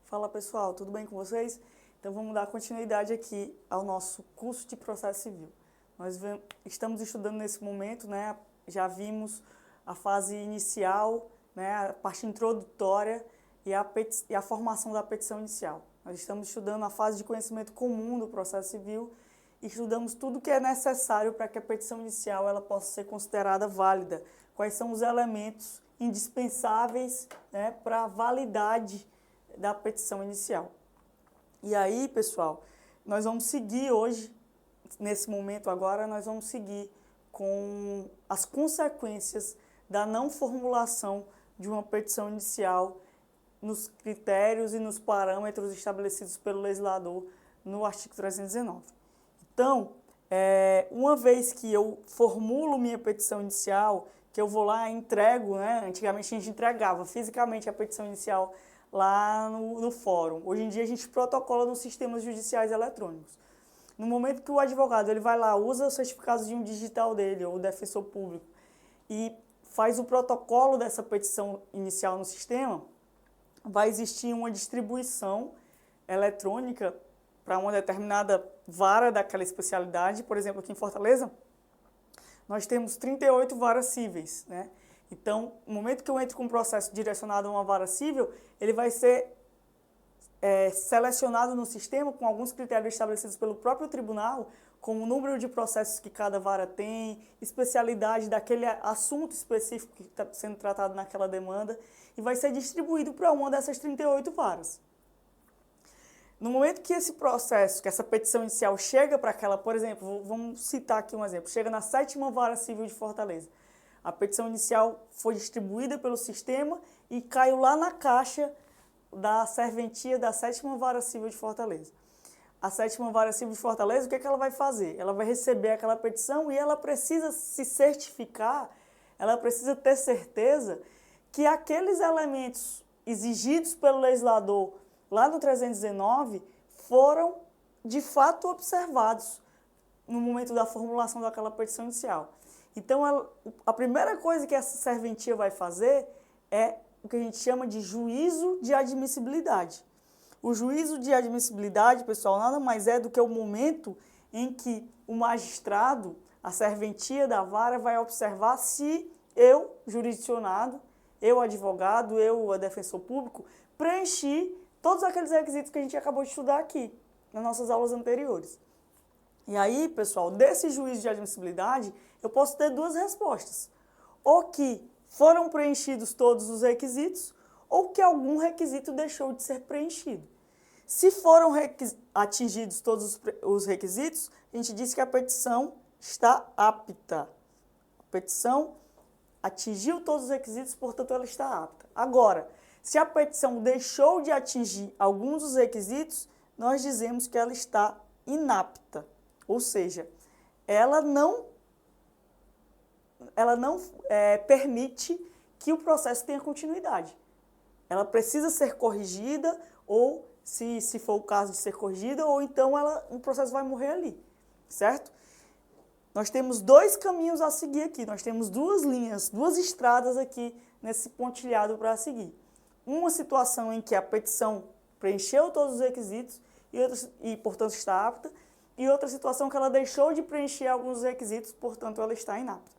Fala pessoal, tudo bem com vocês? Então vamos dar continuidade aqui ao nosso curso de processo civil. Estamos estudando nesse momento, né? Já vimos a fase inicial, né? A parte introdutória e a formação da petição inicial. Nós estamos estudando a fase de conhecimento comum do processo civil e estudamos tudo o que é necessário para que a petição inicial ela possa ser considerada válida. Quais são os elementos indispensáveis, né, para a validade da petição inicial. E aí, pessoal, nós vamos seguir hoje, nesse momento agora, nós vamos seguir com as consequências da não formulação de uma petição inicial nos critérios e nos parâmetros estabelecidos pelo legislador no artigo 319. Então, uma vez que eu formulo minha petição inicial, que eu vou lá e entrego, né? Antigamente a gente entregava fisicamente a petição inicial lá no fórum. Hoje em dia a gente protocola nos sistemas judiciais eletrônicos. No momento que o advogado ele vai lá, usa o certificadozinho digital dele, ou o defensor público, e faz o protocolo dessa petição inicial no sistema, vai existir uma distribuição eletrônica para uma determinada vara daquela especialidade. Por exemplo, aqui em Fortaleza, nós temos 38 varas cíveis, né? Então, no momento que eu entro com um processo direcionado a uma vara cível, ele vai ser selecionado no sistema com alguns critérios estabelecidos pelo próprio tribunal, como o número de processos que cada vara tem, especialidade daquele assunto específico que está sendo tratado naquela demanda, e vai ser distribuído para uma dessas 38 varas. No momento que esse processo, que essa petição inicial chega para aquela, por exemplo, vamos citar aqui um exemplo, chega na 7ª Vara Civil de Fortaleza. A petição inicial foi distribuída pelo sistema e caiu lá na caixa da serventia da 7ª Vara Civil de Fortaleza. A 7ª Vara Civil de Fortaleza, o que ela vai fazer? Ela vai receber aquela petição e ela precisa se certificar, ela precisa ter certeza que aqueles elementos exigidos pelo legislador lá no 319 foram de fato observados no momento da formulação daquela petição inicial. Então, a primeira coisa que essa serventia vai fazer é o que a gente chama de juízo de admissibilidade. O juízo de admissibilidade, pessoal, nada mais é do que o momento em que o magistrado, a serventia da vara, vai observar se eu, jurisdicionado, eu, advogado, eu, defensor público, preenchi todos aqueles requisitos que a gente acabou de estudar aqui, nas nossas aulas anteriores. E aí, pessoal, desse juízo de admissibilidade, eu posso ter duas respostas. Ou que foram preenchidos todos os requisitos, ou que algum requisito deixou de ser preenchido. Se foram atingidos todos os requisitos, a gente diz que a petição está apta. A petição atingiu todos os requisitos, portanto, ela está apta. Agora, se a petição deixou de atingir alguns dos requisitos, nós dizemos que ela está inapta. Ou seja, ela não permite que o processo tenha continuidade. Ela precisa ser corrigida, ou, se for o caso de ser corrigida, ou então o processo vai morrer ali, certo? Nós temos dois caminhos a seguir aqui, nós temos duas linhas, duas estradas aqui nesse pontilhado para seguir. Uma situação em que a petição preencheu todos os requisitos e, portanto, está apta, e outra situação que ela deixou de preencher alguns requisitos, portanto, ela está inapta.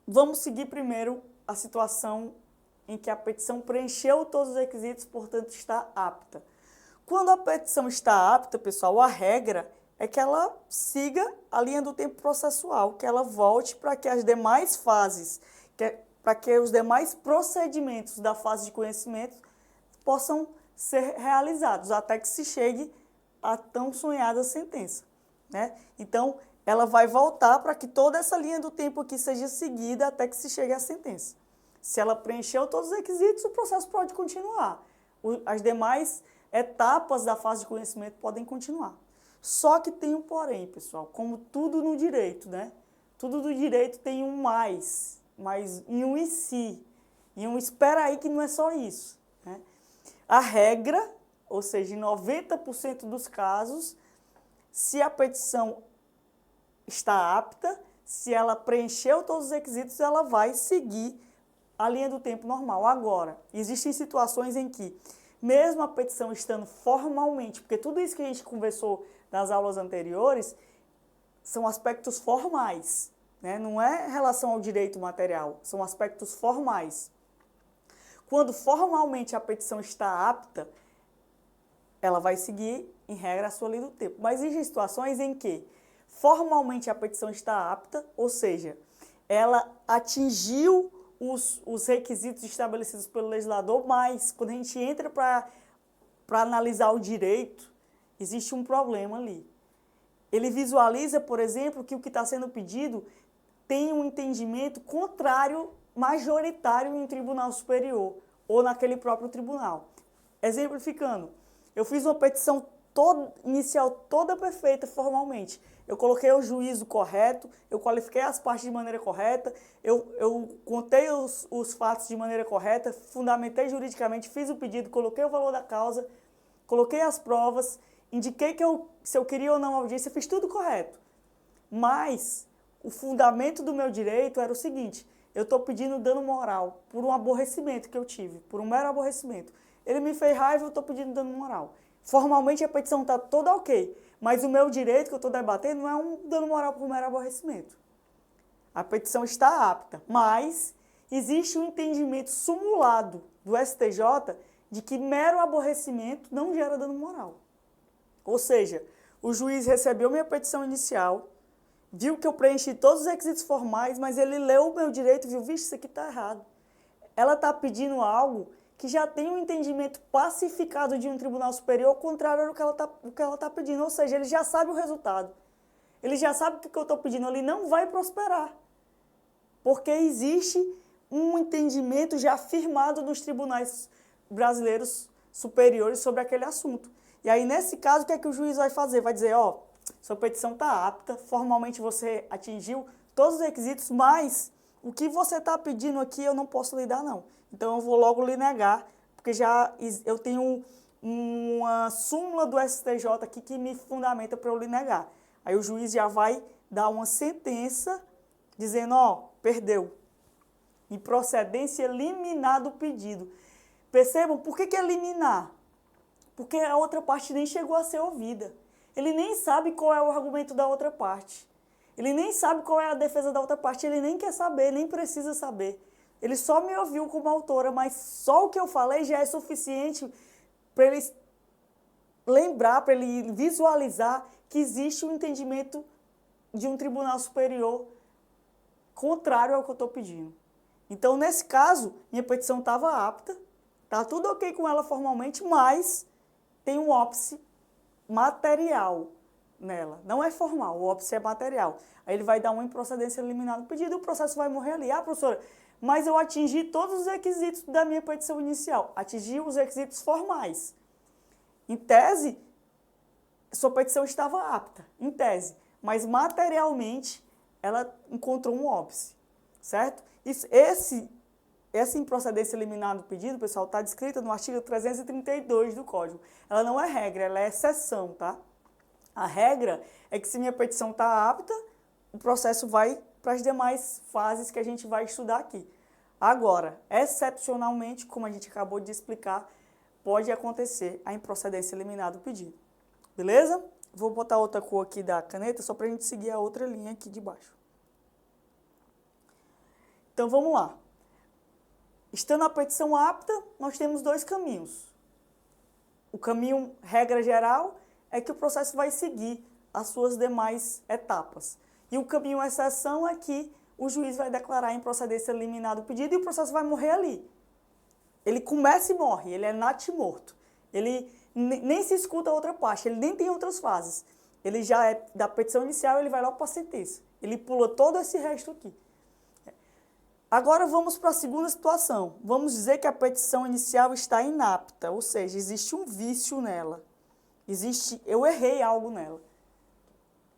Vamos seguir primeiro a situação em que a petição preencheu todos os requisitos, portanto, está apta. Quando a petição está apta, pessoal, a regra é que ela siga a linha do tempo processual, que ela volte para que as demais fases, para que os demais procedimentos da fase de conhecimento possam ser realizados, até que se chegue à tão sonhada sentença, né? Então, ela vai voltar para que toda essa linha do tempo aqui seja seguida até que se chegue à sentença. Se ela preencheu todos os requisitos, o processo pode continuar. As demais etapas da fase de conhecimento podem continuar. Só que tem um porém, pessoal, como tudo no direito, né? Tudo do direito tem um mais e um e se, e um espera aí que não é só isso, né? A regra, ou seja, em 90% dos casos, se a petição está apta, se ela preencheu todos os requisitos, ela vai seguir a linha do tempo normal. Agora, existem situações em que, mesmo a petição estando formalmente, porque tudo isso que a gente conversou nas aulas anteriores são aspectos formais, né? Não é relação ao direito material, são aspectos formais. Quando formalmente a petição está apta, ela vai seguir, em regra, a sua linha do tempo. Mas existem situações em que formalmente a petição está apta, ou seja, ela atingiu os requisitos estabelecidos pelo legislador, mas quando a gente entra para analisar o direito, existe um problema ali. Ele visualiza, por exemplo, que o que está sendo pedido tem um entendimento contrário, majoritário em tribunal superior ou naquele próprio tribunal. Exemplificando, eu fiz uma petição inicial toda perfeita formalmente. Eu coloquei o juízo correto, eu qualifiquei as partes de maneira correta, eu contei os fatos de maneira correta, fundamentei juridicamente, fiz o pedido, coloquei o valor da causa, coloquei as provas, indiquei que se eu queria ou não a audiência, fiz tudo correto. Mas o fundamento do meu direito era o seguinte: eu estou pedindo dano moral por um aborrecimento que eu tive, por um mero aborrecimento. Ele me fez raiva, eu estou pedindo dano moral. Formalmente a petição está toda ok, mas o meu direito que eu estou debatendo não é um dano moral por mero aborrecimento. A petição está apta, mas existe um entendimento simulado do STJ de que mero aborrecimento não gera dano moral. Ou seja, o juiz recebeu minha petição inicial, viu que eu preenchi todos os requisitos formais, mas ele leu o meu direito e viu, vixe, isso aqui está errado. Ela está pedindo algo que já tem um entendimento pacificado de um tribunal superior, contrário ao que ela está pedindo. Ou seja, ele já sabe o resultado. Ele já sabe que o que eu estou pedindo ali não vai prosperar. Porque existe um entendimento já firmado nos tribunais brasileiros superiores sobre aquele assunto. E aí, nesse caso, o que é que o juiz vai fazer? Vai dizer, ó, sua petição está apta, formalmente você atingiu todos os requisitos, mas o que você está pedindo aqui eu não posso lhe dar, não. Então, eu vou logo lhe negar, porque já eu tenho uma súmula do STJ aqui que me fundamenta para eu lhe negar. Aí o juiz já vai dar uma sentença dizendo, ó, perdeu. Improcedência liminar do pedido. Percebam, por que é liminar? Porque a outra parte nem chegou a ser ouvida. Ele nem sabe qual é o argumento da outra parte. Ele nem sabe qual é a defesa da outra parte, ele nem quer saber, nem precisa saber. Ele só me ouviu como autora, mas só o que eu falei já é suficiente para ele lembrar, para ele visualizar que existe um entendimento de um tribunal superior contrário ao que eu estou pedindo. Então, nesse caso, minha petição estava apta, está tudo ok com ela formalmente, mas tem um óbice material nela. Não é formal, o óbice é material. Aí ele vai dar uma improcedência liminar no pedido e o processo vai morrer ali. Ah, professora, mas eu atingi todos os requisitos da minha petição inicial. Atingi os requisitos formais. Em tese, sua petição estava apta, em tese. Mas materialmente, ela encontrou um óbice, certo? Essa improcedência liminar do pedido, pessoal, está descrita no artigo 332 do Código. Ela não é regra, ela é exceção, tá? A regra é que se minha petição está apta, o processo vai para as demais fases que a gente vai estudar aqui. Agora, excepcionalmente, como a gente acabou de explicar, pode acontecer a improcedência liminar do pedido. Beleza? Vou botar outra cor aqui da caneta só para a gente seguir a outra linha aqui de baixo. Então, vamos lá. Estando a petição apta, nós temos dois caminhos. O caminho, regra geral, é que o processo vai seguir as suas demais etapas. E o caminho exceção é que o juiz vai declarar a improcedência liminar do pedido e o processo vai morrer ali. Ele começa e morre, ele é natimorto. Ele nem se escuta a outra parte, ele nem tem outras fases. Ele já é da petição inicial, ele vai logo para a sentença. Ele pula todo esse resto aqui. Agora vamos para a segunda situação. Vamos dizer que a petição inicial está inapta, ou seja, existe um vício nela. Eu errei algo nela.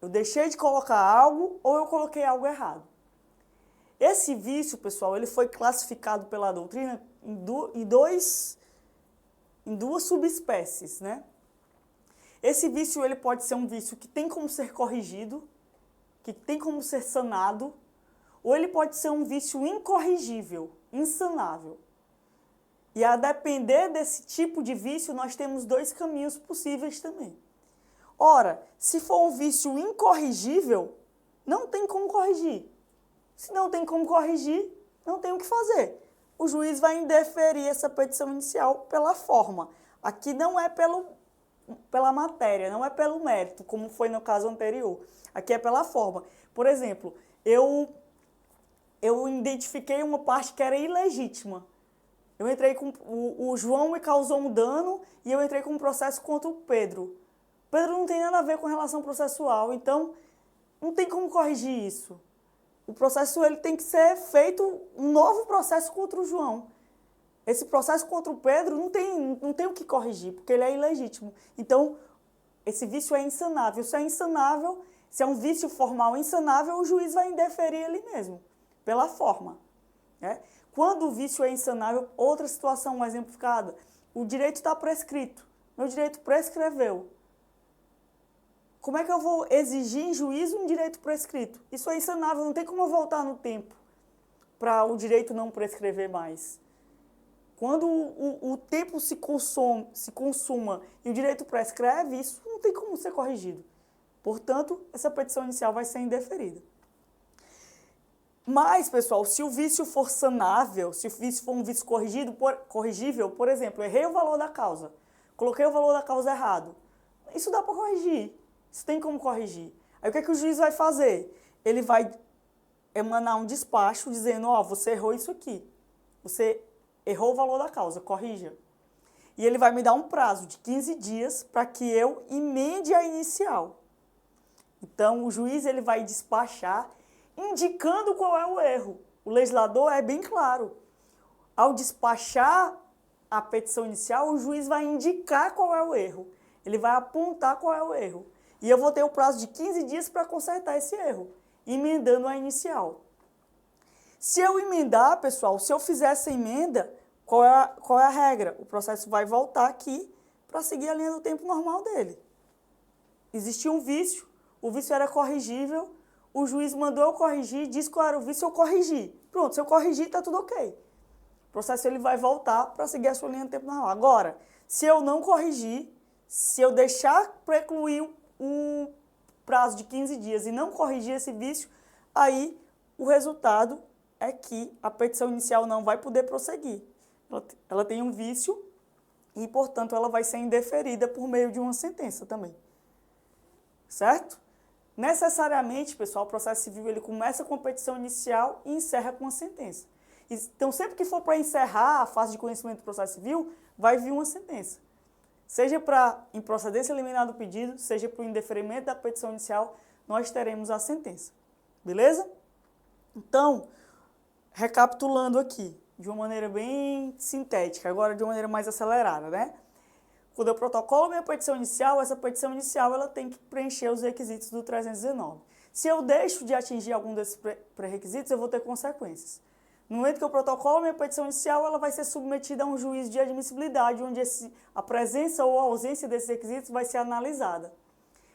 Eu deixei de colocar algo ou eu coloquei algo errado. Esse vício, pessoal, ele foi classificado pela doutrina em duas subespécies, né? Esse vício ele pode ser um vício que tem como ser corrigido, que tem como ser sanado, ou ele pode ser um vício incorrigível, insanável. E a depender desse tipo de vício, nós temos dois caminhos possíveis também. Ora, se for um vício incorrigível, não tem como corrigir. Se não tem como corrigir, não tem o que fazer. O juiz vai indeferir essa petição inicial pela forma. Aqui não é pela matéria, não é pelo mérito, como foi no caso anterior. Aqui é pela forma. Por exemplo, eu identifiquei uma parte que era ilegítima. Eu entrei com... O João me causou um dano e eu entrei com um processo contra o Pedro. O Pedro não tem nada a ver com relação processual, então não tem como corrigir isso. O processo ele tem que ser feito um novo processo contra o João. Esse processo contra o Pedro não tem o que corrigir, porque ele é ilegítimo. Então, esse vício é insanável. Se é insanável, se é um vício formal insanável, o juiz vai indeferir ele mesmo, pela forma. Né? Quando o vício é insanável, outra situação exemplificada, o direito está prescrito. Meu direito prescreveu. Como é que eu vou exigir em juízo um direito prescrito? Isso é insanável, não tem como eu voltar no tempo para o direito não prescrever mais. Quando o tempo se consuma e o direito prescreve, isso não tem como ser corrigido. Portanto, essa petição inicial vai ser indeferida. Mas, pessoal, se o vício for sanável, se o vício for um vício corrigível, por exemplo, errei o valor da causa, coloquei o valor da causa errado, isso dá para corrigir, isso tem como corrigir. Aí o que é que o juiz vai fazer? Ele vai emanar um despacho dizendo, ó, você errou isso aqui, você errou o valor da causa, corrija. E ele vai me dar um prazo de 15 dias para que eu emende a inicial. Então, o juiz ele vai despachar indicando qual é o erro. O legislador é bem claro. Ao despachar a petição inicial, o juiz vai indicar qual é o erro. Ele vai apontar qual é o erro. E eu vou ter o prazo de 15 dias para consertar esse erro, emendando a inicial. Se eu emendar, pessoal, se eu fizer essa emenda, qual é a regra? O processo vai voltar aqui para seguir a linha do tempo normal dele. Existia um vício, o vício era corrigível, o juiz mandou eu corrigir, disse qual era o vício, eu corrigi. Pronto, se eu corrigir, está tudo ok. O processo ele vai voltar para seguir a sua linha do tempo normal. Agora, se eu não corrigir, se eu deixar precluir o prazo de 15 dias e não corrigir esse vício, aí o resultado é que a petição inicial não vai poder prosseguir. Ela tem um vício e, portanto, ela vai ser indeferida por meio de uma sentença também. Certo? Necessariamente, pessoal, o processo civil ele começa com a petição inicial e encerra com uma sentença. Então, sempre que for para encerrar a fase de conhecimento do processo civil, vai vir uma sentença. Seja para improcedência liminar do pedido, seja para o indeferimento da petição inicial, nós teremos a sentença. Beleza? Então, recapitulando aqui, de uma maneira bem sintética, agora de uma maneira mais acelerada, né? Quando eu protocolo minha petição inicial, essa petição inicial ela tem que preencher os requisitos do 319. Se eu deixo de atingir algum desses pré-requisitos, eu vou ter consequências. No momento que eu protocolo minha petição inicial, ela vai ser submetida a um juízo de admissibilidade, onde a presença ou a ausência desses requisitos vai ser analisada.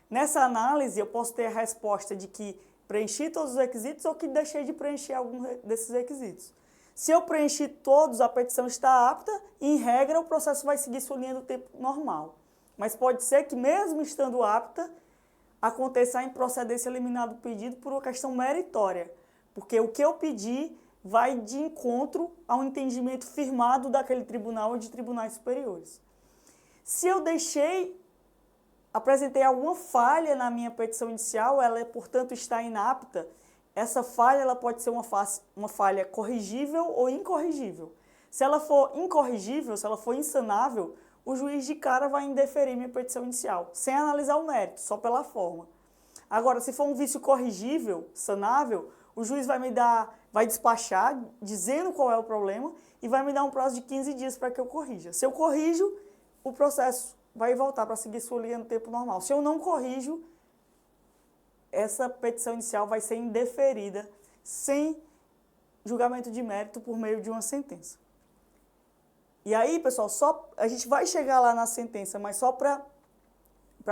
Nessa análise, eu posso ter a resposta de que preenchi todos os requisitos ou que deixei de preencher algum desses requisitos. Se eu preenchi todos, a petição está apta e, em regra, o processo vai seguir sua linha do tempo normal. Mas pode ser que, mesmo estando apta, aconteça a improcedência liminar do pedido por uma questão meritória, porque o que eu pedi vai de encontro ao entendimento firmado daquele tribunal ou de tribunais superiores. Se eu apresentei alguma falha na minha petição inicial, ela, portanto, está inapta, essa falha ela pode ser uma falha corrigível ou incorrigível. Se ela for incorrigível, se ela for insanável, o juiz de cara vai indeferir minha petição inicial, sem analisar o mérito, só pela forma. Agora, se for um vício corrigível, sanável, o juiz vai despachar, dizendo qual é o problema, e vai me dar um prazo de 15 dias para que eu corrija. Se eu corrijo, o processo vai voltar para seguir sua linha no tempo normal. Se eu não corrijo, essa petição inicial vai ser indeferida sem julgamento de mérito por meio de uma sentença. E aí, pessoal, a gente vai chegar lá na sentença, mas só para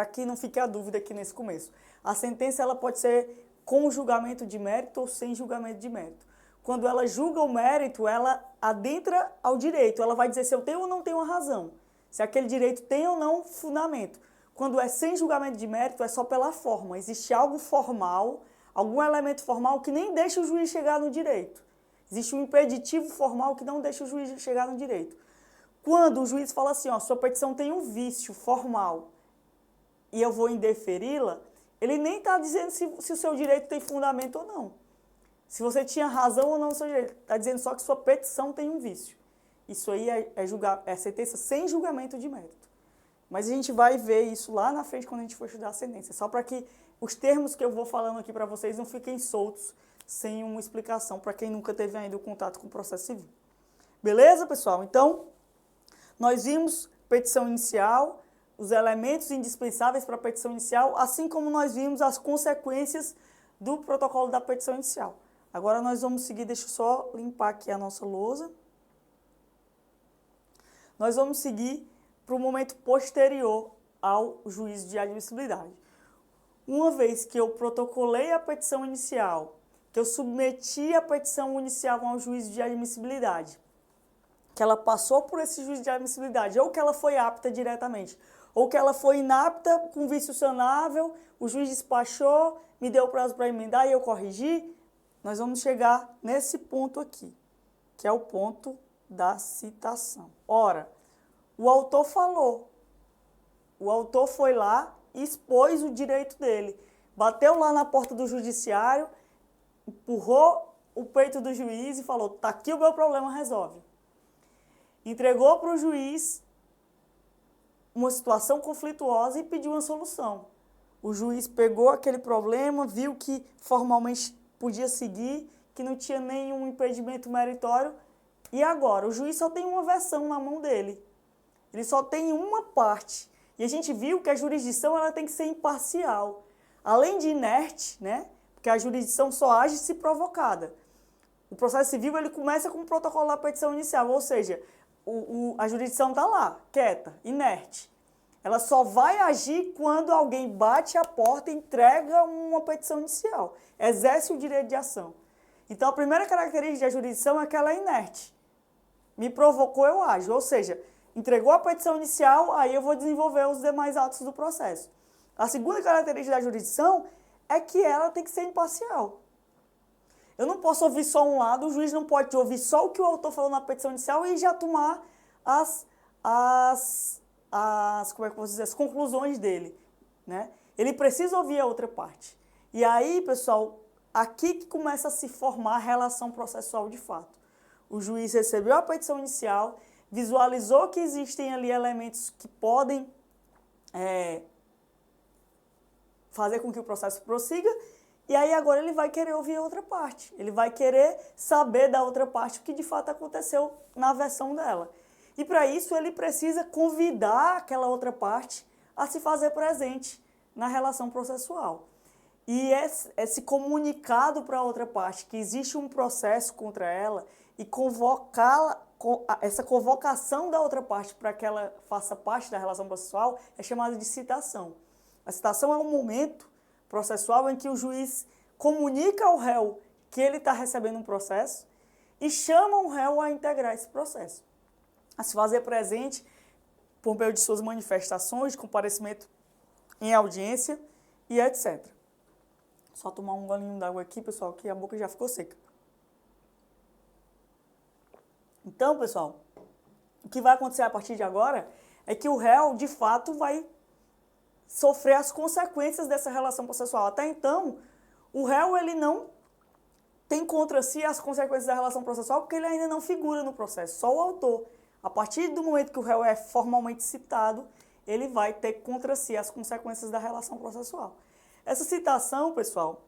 que não fique a dúvida aqui nesse começo. A sentença ela pode ser com julgamento de mérito ou sem julgamento de mérito. Quando ela julga o mérito, ela adentra ao direito, ela vai dizer se eu tenho ou não tenho uma razão, se aquele direito tem ou não fundamento. Quando é sem julgamento de mérito, é só pela forma, existe algo formal, algum elemento formal que nem deixa o juiz chegar no direito. Existe um impeditivo formal que não deixa o juiz chegar no direito. Quando o juiz fala assim, ó, sua petição tem um vício formal e eu vou indeferi-la, ele nem está dizendo se o seu direito tem fundamento ou não. Se você tinha razão ou não no seu direito. Está dizendo só que sua petição tem um vício. Isso aí é sentença sem julgamento de mérito. Mas a gente vai ver isso lá na frente quando a gente for estudar a sentença. Só para que os termos que eu vou falando aqui para vocês não fiquem soltos, sem uma explicação, para quem nunca teve ainda o contato com o processo civil. Beleza, pessoal? Então, nós vimos petição inicial, os elementos indispensáveis para a petição inicial, assim como nós vimos as consequências do protocolo da petição inicial. Agora nós vamos seguir, deixa eu só limpar aqui a nossa lousa. Nós vamos seguir para o momento posterior ao juízo de admissibilidade. Uma vez que eu protocolei a petição inicial, que eu submeti a petição inicial ao juízo de admissibilidade, que ela passou por esse juízo de admissibilidade, ou que ela foi apta diretamente, ou que ela foi inapta com vício sanável, o juiz despachou, me deu prazo para emendar e eu corrigi, nós vamos chegar nesse ponto aqui, que é o ponto da citação. Ora, o autor falou, o autor foi lá e expôs o direito dele, bateu lá na porta do judiciário, empurrou o peito do juiz e falou, tá aqui o meu problema, resolve. Entregou para o juiz uma situação conflituosa e pediu uma solução. O juiz pegou aquele problema, viu que formalmente podia seguir, que não tinha nenhum impedimento meritório, e agora? O juiz só tem uma versão na mão dele. Ele só tem uma parte. E a gente viu que a jurisdição ela tem que ser imparcial. Além de inerte, né? Porque a jurisdição só age se provocada. O processo civil ele começa com o protocolo da petição inicial, ou seja, a jurisdição está lá, quieta, inerte. Ela só vai agir quando alguém bate a porta e entrega uma petição inicial, exerce o direito de ação. Então, a primeira característica da jurisdição é que ela é inerte. Me provocou, eu ajo. Ou seja, entregou a petição inicial, aí eu vou desenvolver os demais atos do processo. A segunda característica da jurisdição é que ela tem que ser imparcial. Eu não posso ouvir só um lado, o juiz não pode ouvir só o que o autor falou na petição inicial e já tomar como é que eu posso dizer, as conclusões dele, né? Ele precisa ouvir a outra parte. E aí, pessoal, aqui que começa a se formar a relação processual de fato. O juiz recebeu a petição inicial, visualizou que existem ali elementos que podem fazer com que o processo prossiga, e aí agora ele vai querer ouvir a outra parte. Ele vai querer saber da outra parte o que de fato aconteceu na versão dela. E para isso ele precisa convidar aquela outra parte a se fazer presente na relação processual. E esse comunicado para a outra parte que existe um processo contra ela e convocá-la, essa convocação da outra parte para que ela faça parte da relação processual é chamada de citação. A citação é um momento processual em que o juiz comunica ao réu que ele está recebendo um processo e chama o réu a integrar esse processo, a se fazer presente por meio de suas manifestações, de comparecimento em audiência e etc. Só tomar um golinho d'água aqui, pessoal, que a boca já ficou seca. Então, pessoal, o que vai acontecer a partir de agora é que o réu, de fato, vai sofrer as consequências dessa relação processual. Até então, o réu ele não tem contra si as consequências da relação processual porque ele ainda não figura no processo, só o autor. A partir do momento que o réu é formalmente citado, ele vai ter contra si as consequências da relação processual. Essa citação, pessoal,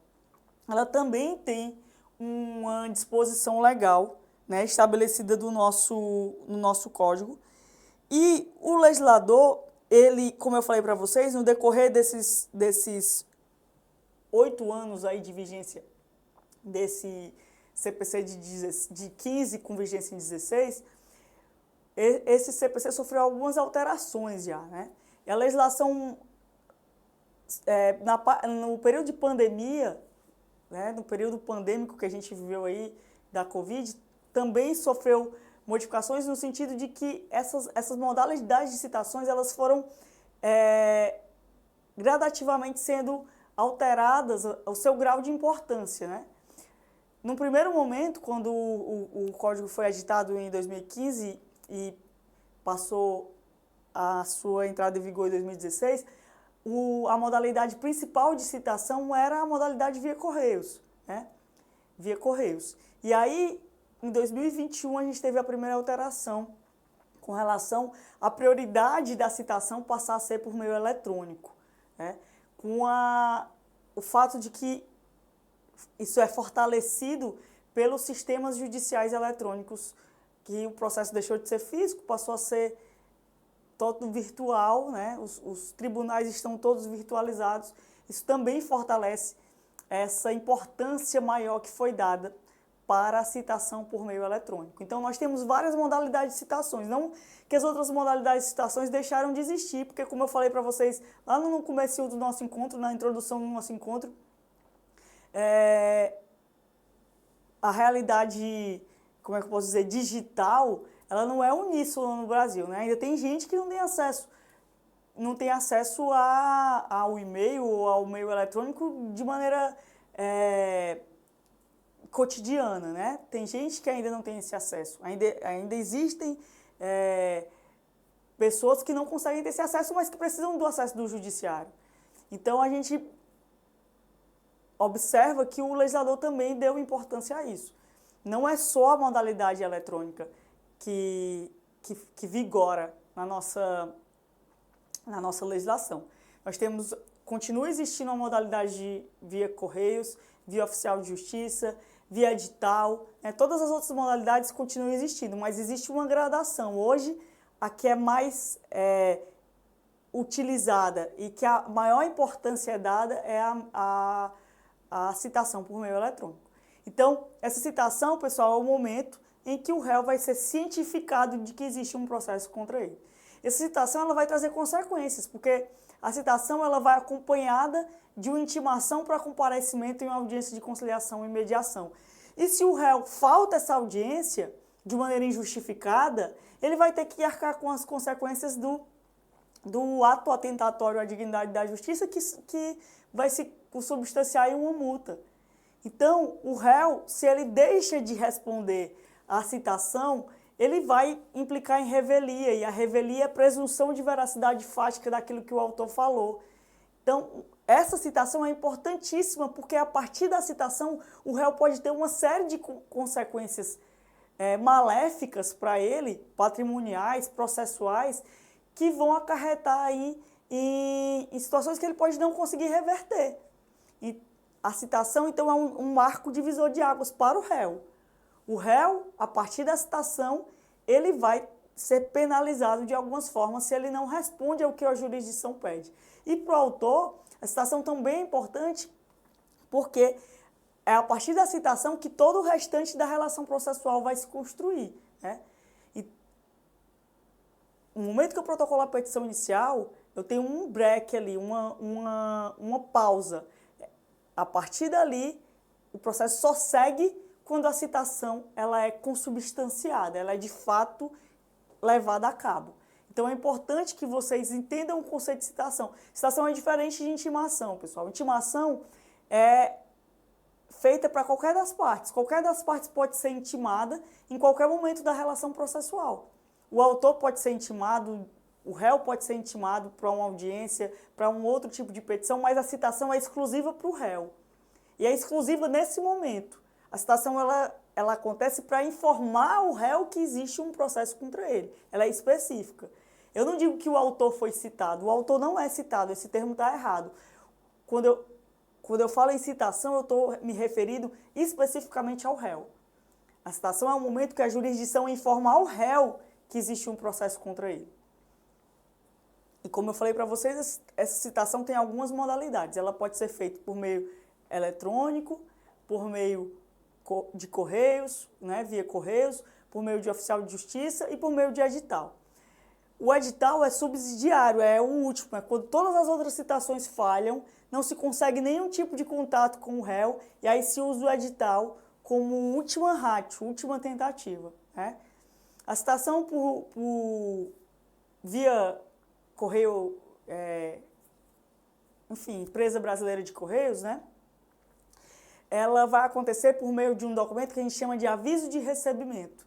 ela também tem uma disposição legal, né, estabelecida no nosso código. E o legislador, ele, como eu falei para vocês, no decorrer desses 8 anos aí de vigência desse CPC de 15 com vigência em 16, esse CPC sofreu algumas alterações já, né? E a legislação, no período de pandemia, né, no período pandêmico que a gente viveu aí da Covid, também sofreu modificações no sentido de que essas modalidades de citações elas foram gradativamente sendo alteradas o seu grau de importância, né? No primeiro momento, quando o código foi editado em 2015 e passou a sua entrada em vigor em 2016, a modalidade principal de citação era a modalidade via Correios, né? Via Correios. E aí, em 2021, a gente teve a primeira alteração com relação à prioridade da citação passar a ser por meio eletrônico, né? Com o fato de que isso é fortalecido pelos sistemas judiciais eletrônicos, que o processo deixou de ser físico, passou a ser todo virtual, né? Os tribunais estão todos virtualizados. Isso também fortalece essa importância maior que foi dada para a citação por meio eletrônico. Então, nós temos várias modalidades de citações, não que as outras modalidades de citações deixaram de existir, porque, como eu falei para vocês lá no começo do nosso encontro, na introdução do nosso encontro, a realidade, como é que eu posso dizer, digital, ela não é uníssona no Brasil, né? Ainda tem gente que não tem acesso ao e-mail ou ao meio eletrônico de maneira cotidiana, né? Tem gente que ainda não tem esse acesso. Ainda existem pessoas que não conseguem ter esse acesso, mas que precisam do acesso do judiciário. Então, a gente observa que o legislador também deu importância a isso. Não é só a modalidade eletrônica que vigora na nossa legislação. Continua existindo a modalidade via Correios, via Oficial de Justiça, via edital, né? Todas as outras modalidades continuam existindo, mas existe uma gradação. Hoje, a que é mais utilizada e que a maior importância é dada é a citação por meio eletrônico. Então, essa citação, pessoal, é o momento em que o réu vai ser cientificado de que existe um processo contra ele. Essa citação ela vai trazer consequências, porque a citação ela vai acompanhada de uma intimação para comparecimento em uma audiência de conciliação e mediação. E se o réu falta essa audiência de maneira injustificada, ele vai ter que arcar com as consequências do ato atentatório à dignidade da justiça que vai se consubstanciar em uma multa. Então, o réu, se ele deixa de responder à citação, ele vai implicar em revelia, e a revelia é a presunção de veracidade fática daquilo que o autor falou. Então, essa citação é importantíssima, porque a partir da citação, o réu pode ter uma série de consequências maléficas para ele, patrimoniais, processuais, que vão acarretar aí em situações que ele pode não conseguir reverter. E a citação, então, é um marco divisor de águas para o réu. O réu, a partir da citação, ele vai ser penalizado de algumas formas se ele não responde ao que a jurisdição pede. E para o autor, a citação também é importante porque é a partir da citação que todo o restante da relação processual vai se construir, né? E no momento que eu protocolo a petição inicial, eu tenho um break ali, uma pausa. A partir dali, o processo só segue quando a citação ela é consubstanciada, ela é de fato levada a cabo. Então é importante que vocês entendam o conceito de citação. Citação é diferente de intimação, pessoal. Intimação é feita para qualquer das partes. Qualquer das partes pode ser intimada em qualquer momento da relação processual. O autor pode ser intimado, o réu pode ser intimado para uma audiência, para um outro tipo de petição, mas a citação é exclusiva para o réu. E é exclusiva nesse momento. A citação ela acontece para informar o réu que existe um processo contra ele. Ela é específica. Eu não digo que o autor foi citado. O autor não é citado. Esse termo está errado. Quando eu falo em citação, eu estou me referindo especificamente ao réu. A citação é o momento que a jurisdição informa ao réu que existe um processo contra ele. E como eu falei para vocês, essa citação tem algumas modalidades. Ela pode ser feita por meio eletrônico, por meio de correios, né, via correios, por meio de oficial de justiça e por meio de edital. O edital é subsidiário, é o último, é quando todas as outras citações falham, não se consegue nenhum tipo de contato com o réu, e aí se usa o edital como última ratio, última tentativa, né? A citação via correio, enfim, empresa brasileira de correios, né? Ela vai acontecer por meio de um documento que a gente chama de aviso de recebimento.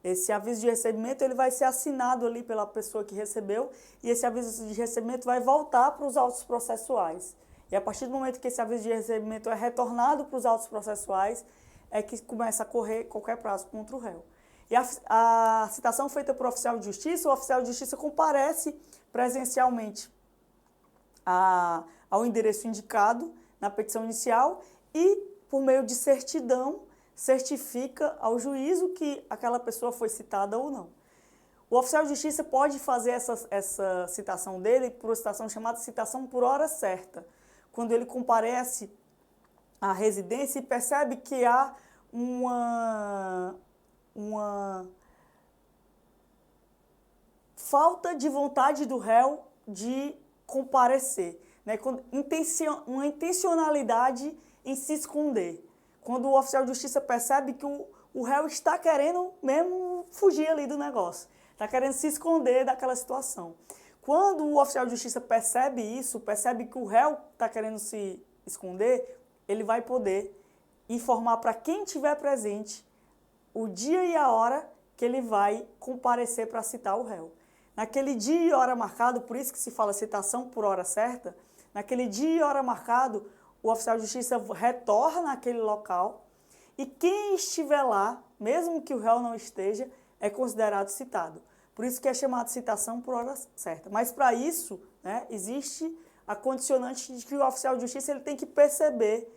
Esse aviso de recebimento ele vai ser assinado ali pela pessoa que recebeu, e esse aviso de recebimento vai voltar para os autos processuais. E a partir do momento que esse aviso de recebimento é retornado para os autos processuais, é que começa a correr qualquer prazo contra o réu. E a citação feita por oficial de justiça, o oficial de justiça comparece presencialmente ao endereço indicado na petição inicial e, por meio de certidão, certifica ao juízo que aquela pessoa foi citada ou não. O oficial de justiça pode fazer essa citação dele por uma citação chamada citação por hora certa, quando ele comparece à residência e percebe que há uma falta de vontade do réu de comparecer, né? Uma intencionalidade em se esconder. Quando o oficial de justiça percebe que o réu está querendo mesmo fugir ali do negócio, está querendo se esconder daquela situação. Quando o oficial de justiça percebe isso, percebe que o réu está querendo se esconder, ele vai poder informar para quem estiver presente o dia e a hora que ele vai comparecer para citar o réu. Naquele dia e hora marcado, por isso que se fala citação por hora certa, naquele dia e hora marcado, o oficial de justiça retorna àquele local e quem estiver lá, mesmo que o réu não esteja, é considerado citado. Por isso que é chamado citação por hora certa. Mas para isso, né, existe a condicionante de que o oficial de justiça ele tem que perceber,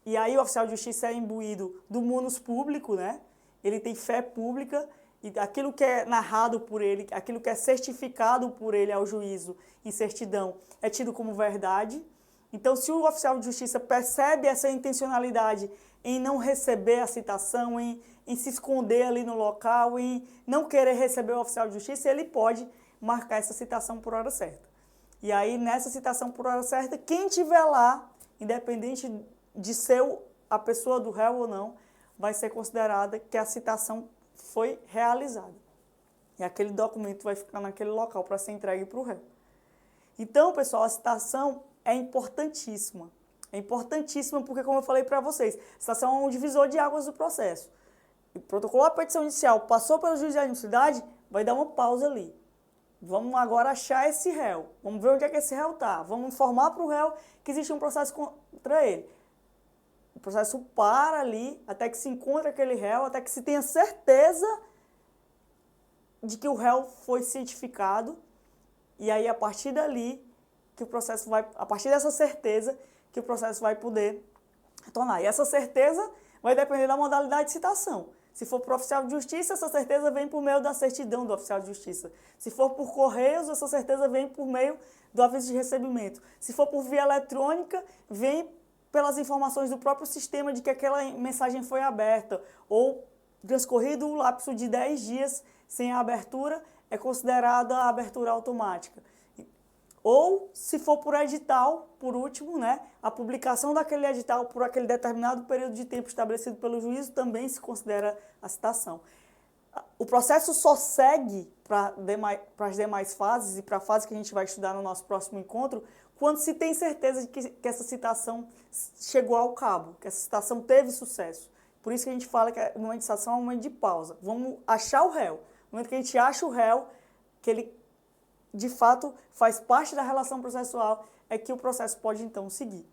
e aí o oficial de justiça é imbuído do munus público, né? Ele tem fé pública, e aquilo que é narrado por ele, aquilo que é certificado por ele ao juízo em certidão, é tido como verdade. Então, se o oficial de justiça percebe essa intencionalidade em não receber a citação, em se esconder ali no local, em não querer receber o oficial de justiça, ele pode marcar essa citação por hora certa. E aí, nessa citação por hora certa, quem estiver lá, independente de ser a pessoa do réu ou não, vai ser considerada que a citação foi realizada. E aquele documento vai ficar naquele local para ser entregue para o réu. Então, pessoal, a citação é importantíssima. É importantíssima porque, como eu falei para vocês, a citação é um divisor de águas do processo. O protocolo da petição inicial passou pelo juiz de admissibilidade, vai dar uma pausa ali. Vamos agora achar esse réu. Vamos ver onde é que esse réu está. Vamos informar para o réu que existe um processo contra ele. O processo para ali até que se encontre aquele réu, até que se tenha certeza de que o réu foi cientificado. E aí, a partir dali, que o processo vai, a partir dessa certeza, que o processo vai poder retornar. E essa certeza vai depender da modalidade de citação. Se for para o oficial de justiça, essa certeza vem por meio da certidão do oficial de justiça. Se for por correios, essa certeza vem por meio do aviso de recebimento. Se for por via eletrônica, vem pelas informações do próprio sistema de que aquela mensagem foi aberta, ou transcorrido o lapso de 10 dias sem a abertura, é considerada a abertura automática. Ou, se for por edital, por último, né, a publicação daquele edital por aquele determinado período de tempo estabelecido pelo juízo também se considera a citação. O processo só segue para as demais fases e para a fase que a gente vai estudar no nosso próximo encontro, quando se tem certeza de que essa citação chegou ao cabo, que essa citação teve sucesso. Por isso que a gente fala que o momento de citação é um momento de pausa. Vamos achar o réu. No momento que a gente acha o réu, que ele de fato faz parte da relação processual, é que o processo pode então seguir.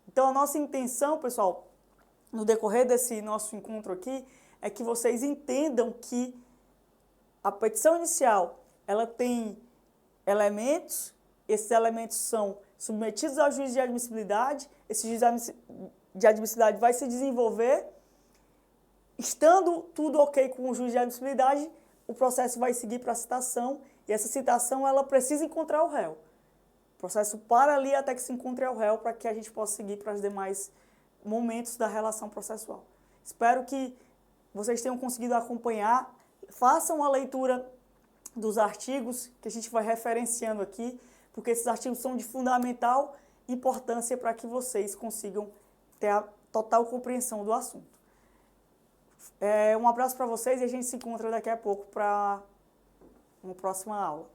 Então a nossa intenção, pessoal, no decorrer desse nosso encontro aqui, é que vocês entendam que a petição inicial, ela tem elementos, esses elementos são submetidos ao juiz de admissibilidade, esse juiz de admissibilidade vai se desenvolver, estando tudo ok com o juiz de admissibilidade, o processo vai seguir para a citação, e essa citação ela precisa encontrar o réu. O processo para ali até que se encontre o réu para que a gente possa seguir para os demais momentos da relação processual. Espero que vocês tenham conseguido acompanhar. Façam a leitura dos artigos que a gente vai referenciando aqui, porque esses artigos são de fundamental importância para que vocês consigam ter a total compreensão do assunto. Um abraço para vocês e a gente se encontra daqui a pouco para uma próxima aula.